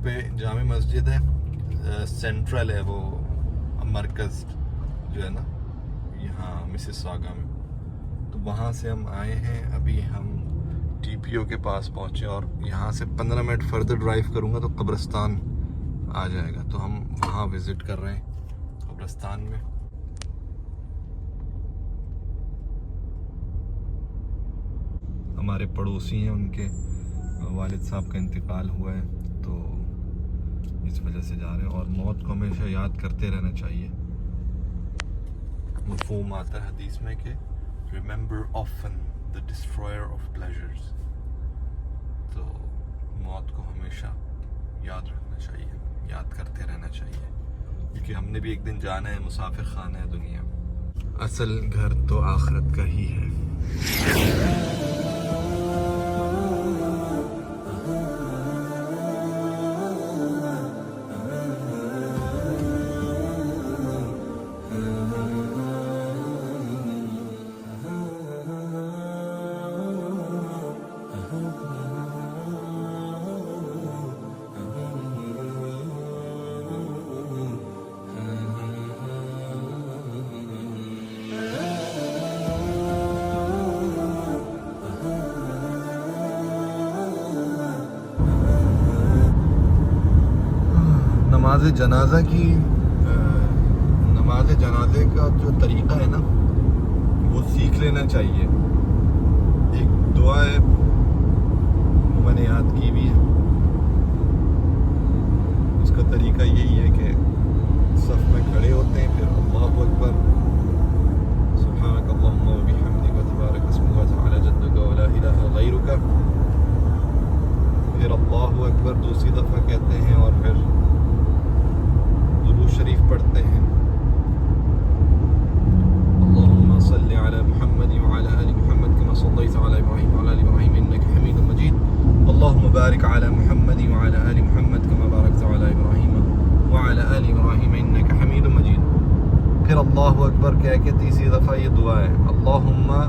पे जामे मस्जिद है, सेंट्रल है वो मरकज़ जो है ना यहाँ मिसिसागा में, तो वहाँ से हम आए हैं। अभी हम TPO के पास पहुँचे और यहाँ से 15 मिनट फर्दर ड्राइव करूँगा तो कब्रिस्तान आ जाएगा, तो हम वहाँ विज़िट कर रहे हैं कब्रिस्तान में। हमारे पड़ोसी हैं, उनके वालिद साहब का इंतकाल हुआ है, तो इस वजह से जा रहे हैं। और मौत को हमेशा याद करते रहना चाहिए। मफ़हूम आता है हदीस में कि remember often the destroyer of pleasures, तो मौत को हमेशा याद रखना चाहिए, याद करते रहना चाहिए, क्योंकि हमने भी एक दिन जाना है, मुसाफिर खाना है दुनिया। असल घर तो आखिरत का ही है। नमाज जनाजे का जो तरीक़ा है ना, वो सीख लेना चाहिए। एक दुआ है, मैंने याद की भी है। उसका तरीक़ा यही है कि सफ़ में खड़े होते हैं, फिर अल्लाहु अकबर, सुब्हानक अल्लाहुम्मा व बिहम्दिक व तबारक अस्मुक व तआला जद्दुक व ला इलाहा गैरुक, फिर अल्लाहु अकबर दूसरी दफ़ा कहते हैं और फिर दुरूद शरीफ पढ़ते हैं। अल्लाहुम्मा सल्लि अला मुहम्मद व अला आलि मुहम्मद कमा सल्लैत अला इब्राहीम व अला आलि इब्राहीम इन्नका हमीदुम मजीद। अल्लाहुम्मा बारिक अला मुहम्मद व अला आलि मुहम्मद कमा बारकत अला इब्राहीम व अला आलि इब्राहीम इन्नका हमीदुम मजीद। फिर अल्लाहु अकबर कह के तीसरी दफ़ा ये दुआ है, अल्लाहुम्मा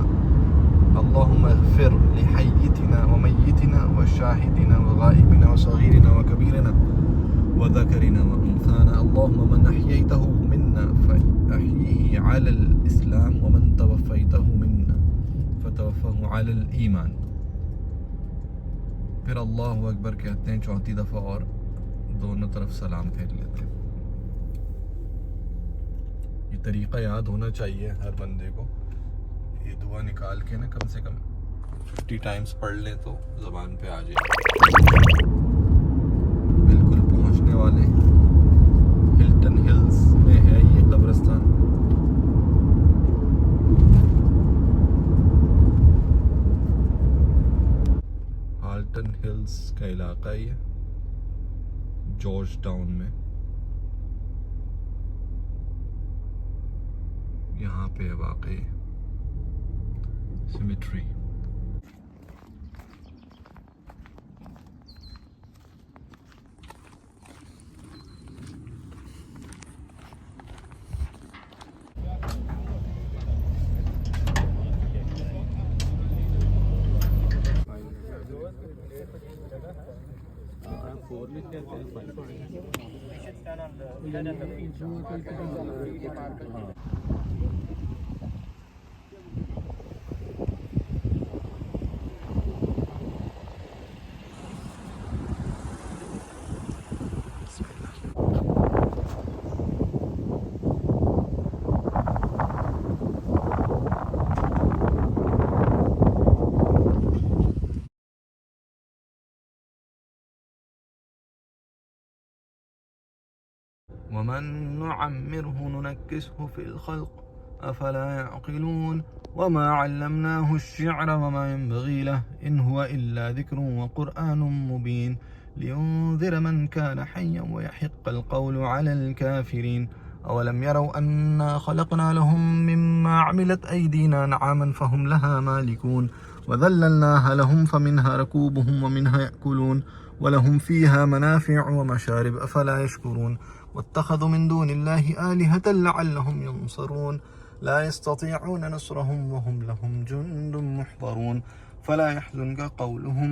इग़फिर लिहय्यितिना व मय्यितिना व शाहिदिना व गाइबिना व सगीरिना व कबीरिना व ज़करिना व उन्साना, अल्लाहुम्मा मन अह्यैतहु मिन्ना फ़अह्यिही अलल इस्लाम व मन तवफ़्फ़ैतहु मिन्ना फ़तवफ़्फ़हु अलल ईमान। फिर अल्लाहु अकबर कहते हैं चौथी दफ़ा और दोनों तरफ सलाम फेर लेते हैं। ये तरीक़ा याद होना चाहिए हर बंदे को। ये दुआ निकाल के ना कम से कम 50 टाइम्स पढ़ लें तो ज़बान पे आ जाए। बिल्कुल पहुंचने वाले हिल्टन हिल्स में है ये कब्रिस्तान। हाल्टन हिल्स का इलाका ही है, जॉर्ज टाउन में। यहाँ पे वाकई सिमेट्री। वमन नुअम्मिरहु नुनक्किसहु फिल खल्क़ अफला यअक़िलून वमा अल्लमनाहु अश्शिअर वमा यंबग़ी लहु इन हुवा इल्ला ज़िक्रुन व क़ुरआनुम मुबीन लियुनज़िर मन कान हय्यन व यहिक़्क़ल क़ौलु अलल काफ़िरीन अवलम यरौ अन्ना ख़लक़ना लहुम मिम्मा अमिलत अयदीना नअमन फ़हुम लहा मालिकून व ज़ल्ललनाहा लहुम फ़मिन्हा रकूबुहुम व मिन्हा यअकुलून व लहुम फ़ीहा मनाफ़िअु व मशारिब अफ़ला यशकुरून वत्तख़ज़ू मिन दूनिल्लाहि आलिहतन लअल्लहुम युनसरून ला यस्ततीअून नस्रहुम व हुम लहुम जुंदुम मुहज़रून फला यहज़ुनका क़ौलुहुम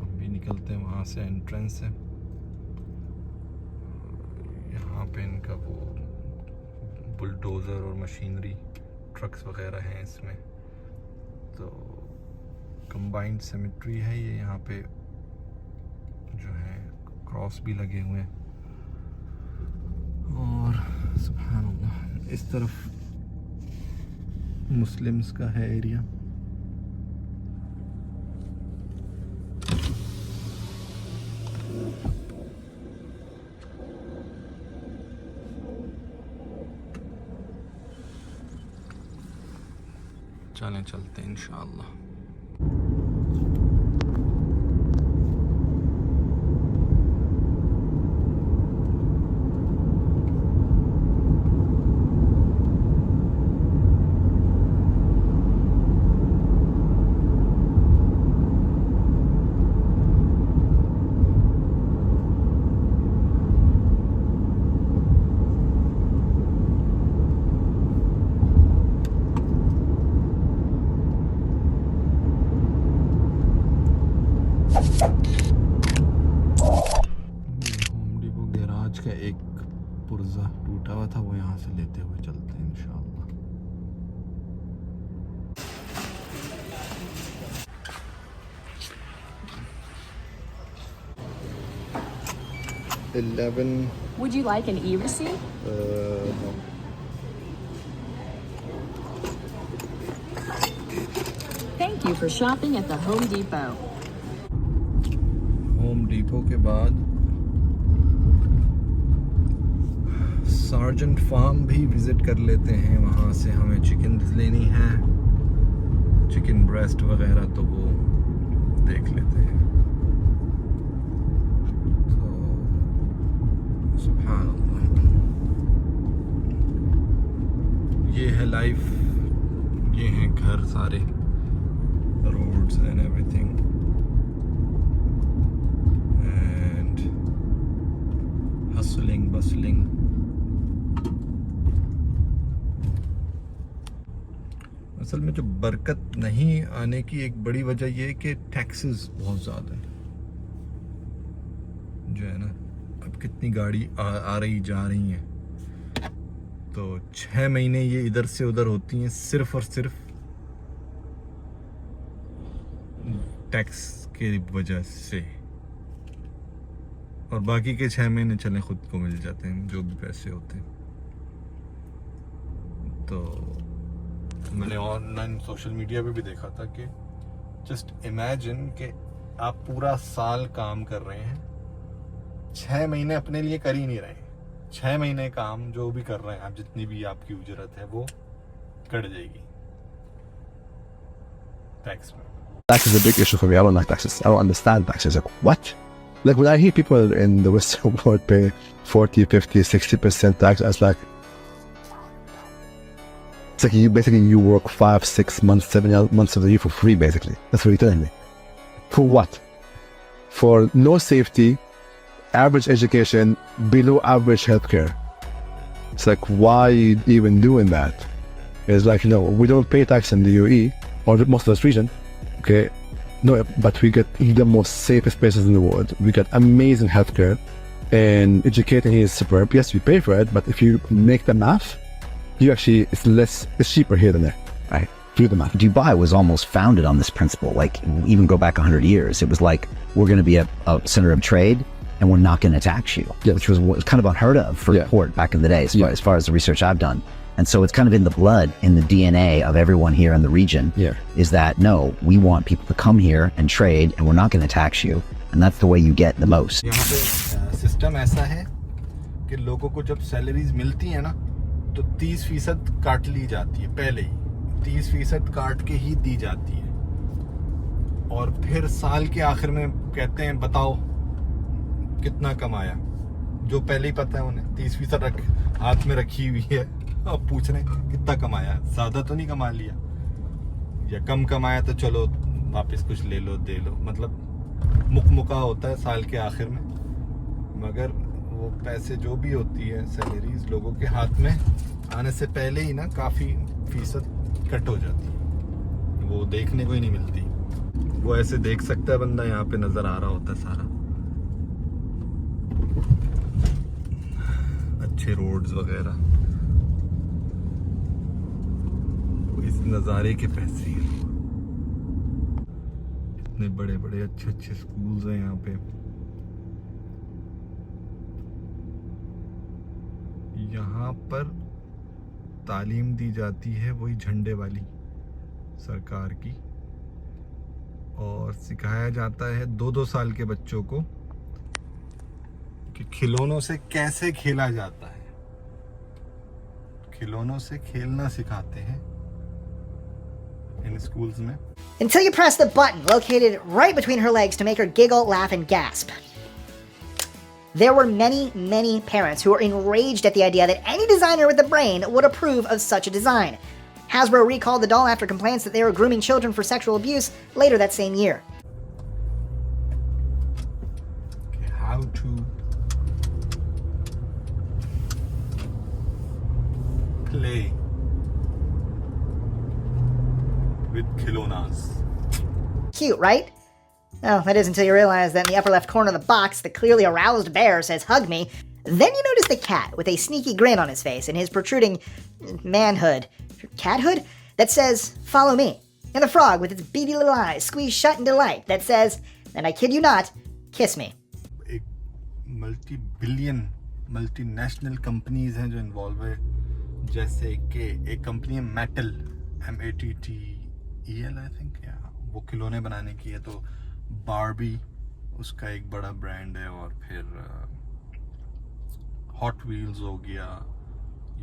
हम भी निकलते हैं वहाँ से एंट्रेंस से यहाँ पे इनका वो बुलडोज़र और मशीनरी ट्रक्स वगैरह हैं इसमें तो कंबाइंड सेमेट्री है ये यहाँ पे जो है क्रॉस भी लगे हुए हैं और सुभान अल्लाह इस तरफ मुस्लिम्स का है एरिया चलें चलते हैं इंशाअल्लाह का एक पुर्जा टूटा हुआ था वो यहाँ से लेते हुए चलते हैं इंशाअल्लाह 11. Would you like an e-receipt? No. Thank you for shopping at the Home Depot. Home depot के बाद सार्जेंट फार्म भी विज़िट कर लेते हैं। वहाँ से हमें चिकन लेनी है, चिकन ब्रेस्ट वगैरह, तो वो देख लेते हैं। तो सुभान अल्लाह, ये है लाइफ, ये हैं घर सारे, roads and everything. Hustling bustling. असल में जो बरकत नहीं आने की एक बड़ी वजह ये है कि टैक्सेस बहुत ज़्यादा है जो है ना। अब कितनी गाड़ी आ रही जा रही हैं, तो 6 महीने ये इधर से उधर होती हैं सिर्फ और सिर्फ टैक्स की वजह से, और बाकी के 6 महीने चले खुद को मिल जाते हैं जो भी पैसे होते हैं। तो मैंने ऑनलाइन सोशल मीडिया पे भी देखा था कि जस्ट इमेजिन कि आप पूरा साल काम कर रहे हैं, 6 महीने अपने लिए कर ही नहीं रहे, 6 महीने काम जो भी कर रहे हैं आप, जितनी भी आपकी उजरत है वो कट जाएगी टैक्स में। Tax is a big issue for me. I don't like taxes. I don't understand taxes. Like, what? Like, when I hear people in the Western world pay 40, 50, 60% tax, it's like you work 5, 6 months, 7 months of the year for free, basically. That's what you're telling me. For what? For no safety, average education, below average healthcare. It's like, why even doing that? It's like, we don't pay tax in the UAE or most of this region Okay, no, but we get the most safest places in the world. We got amazing healthcare, and educating is superb. Yes, we pay for it, but if you make the math, it's cheaper here than there. Right. Do the math. Dubai was almost founded on this principle. Like, even go back 100 years, it was like, we're going to be a center of trade, and we're not going to tax you, yes. which was kind of unheard of for a port back in the day, as far as the research I've done. And so it's kind of in the blood, in the DNA of everyone here in the region, is that, no, we want people to come here and trade, and we're not going to tax you. And that's the way you get the most. यहाँ पे system ऐसा है कि लोगों को जब salaries मिलती है ना, तो 30% काट ली जाती है, पहले ही 30% काट के ही दी जाती है, और फिर साल के आखिर में कहते हैं बताओ कितना कमाया, जो पहले ही पता है उन्हें 30% हाथ में रखी हुई है, अब पूछ रहे हैं कितना कमाया, ज्यादा तो नहीं कमा लिया, या कम कमाया तो चलो वापस कुछ ले लो दे लो, मतलब मुकमुका होता है साल के आखिर में। मगर वो पैसे जो भी होती है सैलरीज लोगों के हाथ में आने से पहले ही ना काफ़ी फीसद कट हो जाती है, वो देखने को ही नहीं मिलती। वो ऐसे देख सकता है बंदा, यहाँ पे नज़र आ रहा होता है सारा, अच्छे रोड्स वगैरह, इस नज़ारे के पैसे हैं। इतने बड़े बड़े अच्छे स्कूल्स हैं यहाँ पे। यहाँ पर तालीम दी जाती है वही झंडे वाली सरकार की, और सिखाया जाता है 2-2 साल के बच्चों को कि खिलौनों से कैसे खेला जाता है, खिलौनों से खेलना सिखाते हैं इन स्कूल्स में। Until you press the button located right between her legs to make her giggle, laugh, and gasp. There were many, many parents who were enraged at the idea that any designer with a brain would approve of such a design. Hasbro recalled the doll after complaints that they were grooming children for sexual abuse later that same year. How to play with khilaunas. Cute, right? Oh, that is until you realize that in the upper left corner of the box, the clearly aroused bear says, "Hug me." Then you notice the cat with a sneaky grin on his face and his protruding manhood, cathood, that says, "Follow me." And the frog with its beady little eyes squeezed shut in delight that says, and I kid you not, "Kiss me." एक multi-billion, multinational companies हैं जो involve है, जैसे कि एक company है Mattel, M-A-T-T-E-L I think, वो खिलौने बनाने की है, तो बारबी उसका एक बड़ा ब्रांड है, और फिर हॉट व्हील्स हो गया,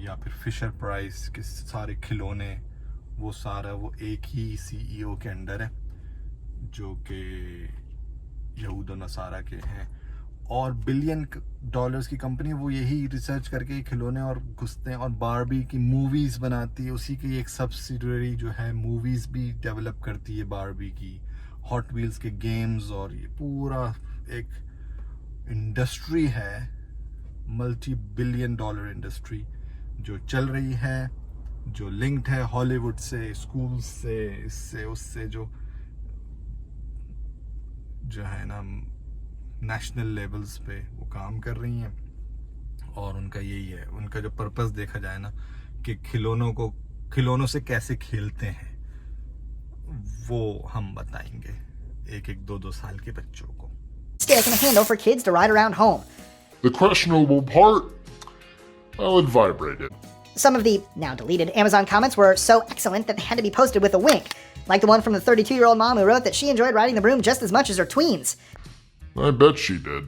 या फिर फिशर प्राइस के सारे खिलौने, वो सारा वो एक ही सीईओ के अंडर है जो कि यहूद और नसारा के हैं, और $billion की कंपनी, वो यही रिसर्च करके खिलौने और घुसते हैं, और बारबी की मूवीज़ बनाती है, उसी की एक सब्सिडियरी जो है मूवीज़ भी डेवलप करती है बारबी की, हॉट व्हील्स के गेम्स, और ये पूरा एक इंडस्ट्री है, $multi-billion इंडस्ट्री जो चल रही है, जो लिंक्ड है हॉलीवुड से, स्कूल से, इससे उससे, जो है ना नेशनल लेवल्स पे वो काम कर रही हैं, और उनका यही है, उनका जो पर्पस देखा जाए ना, कि खिलौनों से कैसे खेलते हैं, वो हम बताएंगे एक 2-2 साल के बच्चों को। Stick and a handle for kids to ride around home. The questionable part, well, it vibrated. Some of the now deleted Amazon comments were so excellent that they had to be posted with a wink, like the one from the 32-year-old mom who wrote that she enjoyed riding the broom just as much as her tweens. I bet she did.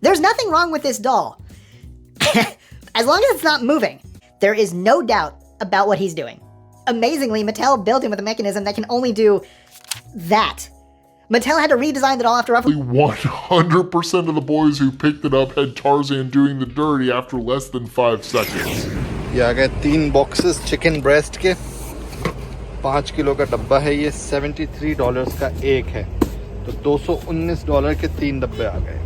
There's nothing wrong with this doll. As long as it's not moving, there is no doubt about what he's doing. Amazingly, Mattel built him with a mechanism that can only do that. Mattel had to redesign the doll after roughly 100% of the boys who picked it up had Tarzan doing the dirty after less than 5 seconds. ये आ गए 3 boxes chicken breast के, 5 kilo का डब्बा है ये, $73 का एक है, तो $219 के 3 डब्बे आ गए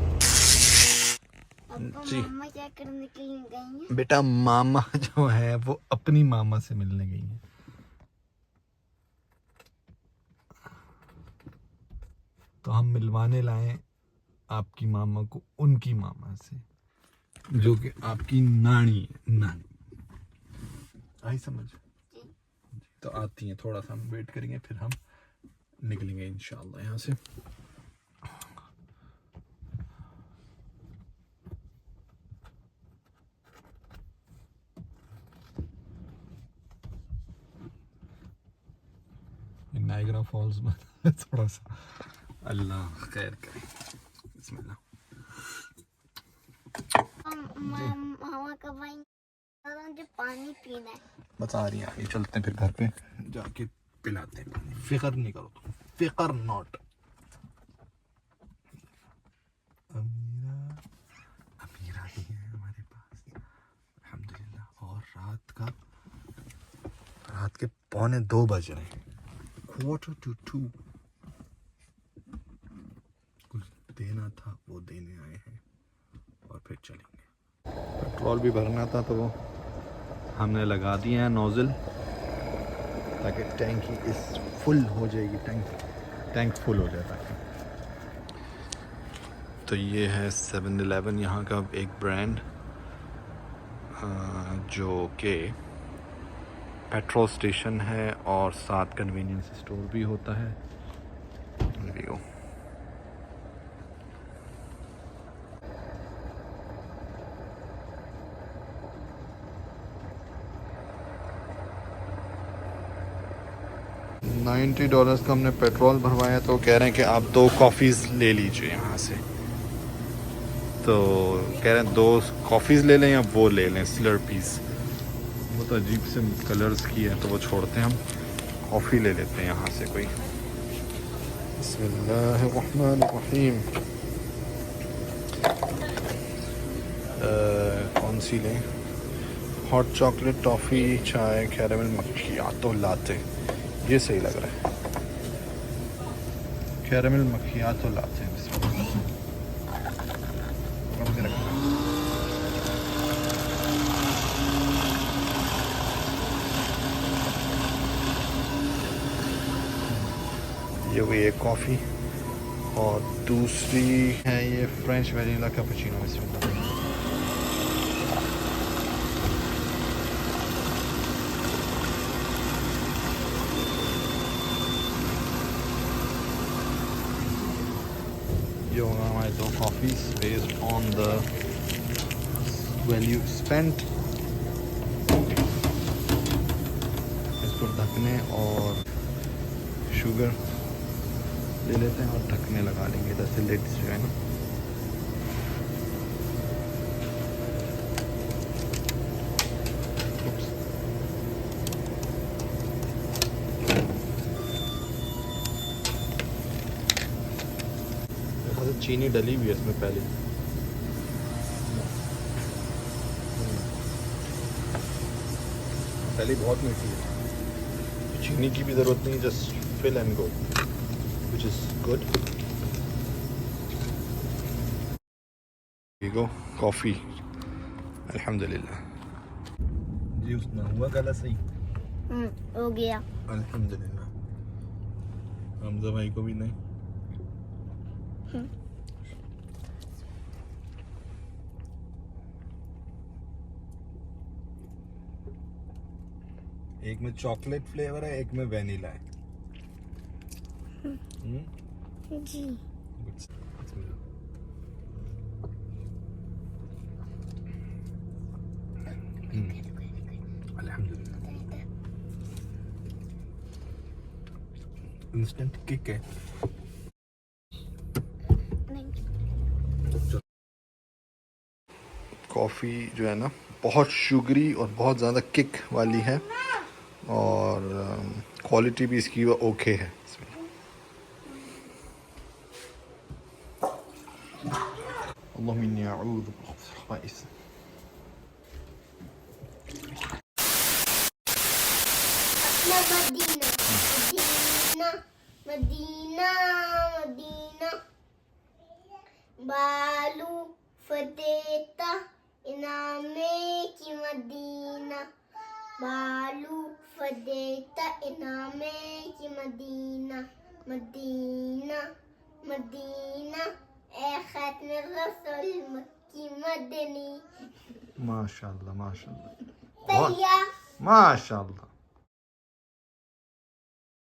जी। क्या करने के लिए गई हैं? बेटा मामा जो है वो अपनी मामा से मिलने गई है। तो हम मिलवाने लाए आपकी मामा को उनकी मामा से, जो कि आपकी नानी है। नानी आई समझ? तो आती हैं, थोड़ा सा हम वेट करेंगे, फिर हम निकलेंगे इंशाल्लाह यहाँ से। नायग्रा फॉल्स में थोड़ा सा, अल्लाह खैर करे। बिस्मिल्लाह। मामा कब आएंगे? मुझे पानी पीना है। बस आ रही है, आगे चलते हैं, फिर घर पे जाके पिलाते हैं पानी। फिक्र नहीं करो तुम, फिक्र नॉट। अमीरा अमीरा ही है हमारे पास अल्हम्दुलिल्लाह। और रात के 1:45 बज रहे हैं, 1:45। कुछ देना था वो देने आए हैं और फिर चलेंगे। पेट्रोल भी भरना था तो वो हमने लगा दिए हैं नोज़ल, ताकि टैंकी इस फुल हो जाएगी, टैंक फुल हो जाए ताकि। तो ये है 7-Eleven यहाँ का एक ब्रांड, जो कि पेट्रोल स्टेशन है और साथ कन्वीनियंस स्टोर भी होता है। वीडियो $90 का हमने पेट्रोल भरवाया, तो कह रहे हैं कि आप 2 कॉफ़ीज़ ले लीजिए यहाँ से। तो कह रहे हैं 2 कॉफ़ीज़ ले लें या वो ले लें स्लर्पीज़। वो तो अजीब से कलर्स की है, तो वो छोड़ते हैं, हम कॉफ़ी ले लेते हैं यहाँ से कोई। बिस्मिल्लाहिर्रहमानिर्रहीम। कौन सी लें? हॉट चॉकलेट, टॉफ़ी, चाय, कैरेमल मक्खियातो लाते, ये सही लग रहा है। कैरेमल मक्खियातो लाते हैं। ये हुई एक कॉफ़ी, और दूसरी है ये फ्रेंच वैनिला कैपुचिनो। ये होगा हमारे 2 coffees based on the value spent. इसको ढकने और शुगर ले लेते हैं और ढकने लगा लेंगे इधर से, लेट्स जो है ना। चीनी डली हुई है इसमें पहले। पहले बहुत मीठी है, चीनी की भी ज़रूरत नहीं, just fill and go, which is good. Here you go, coffee. अल्हम्दुलिल्लाह जी, उसमें हुआ गला सही। हो गया अल्हम्दुलिल्लाह। हमजा भाई को भी नहीं। एक में चॉकलेट फ्लेवर है, एक में वैनिला है। जी। अल्हम्दुलिल्लाह। इंस्टेंट किक है। कॉफ़ी जो है ना, बहुत शुगरी और बहुत ज़्यादा किक वाली है, और क्वालिटी भी इसकी ओके है। मदीना मदीना मदीना बालू फतेता इनामे की मदीना, बालू फतेता इनामे की मदीना, मदीना मदीना ए खत्म रसूल मक्की मदनी माशाल्लाह माशाल्लाह तैया माशाल्लाह